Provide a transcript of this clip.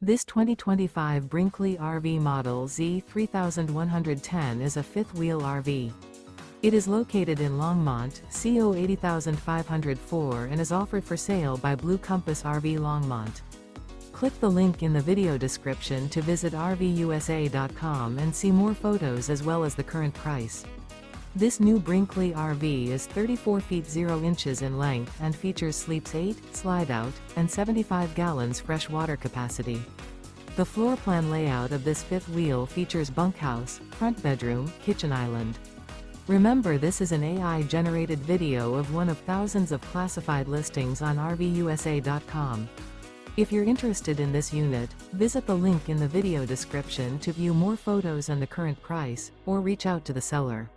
This 2025 Brinkley RV Model Z 3110 is a fifth-wheel RV. It is located in Longmont, CO 80504 and is offered for sale by Blue Compass RV Longmont. Click the link in the video description to visit RVUSA.com and see more photos as well as the current price. This new Brinkley RV is 34 feet 0 inches in length and features sleeps 8, Slideout, and 75 gallons fresh water capacity. The floor plan layout of this fifth wheel features bunkhouse, front bedroom, kitchen island. Remember, this is an AI-generated video of one of thousands of classified listings on RVUSA.com. If you're interested in this unit, visit the link in the video description to view more photos and the current price, or reach out to the seller.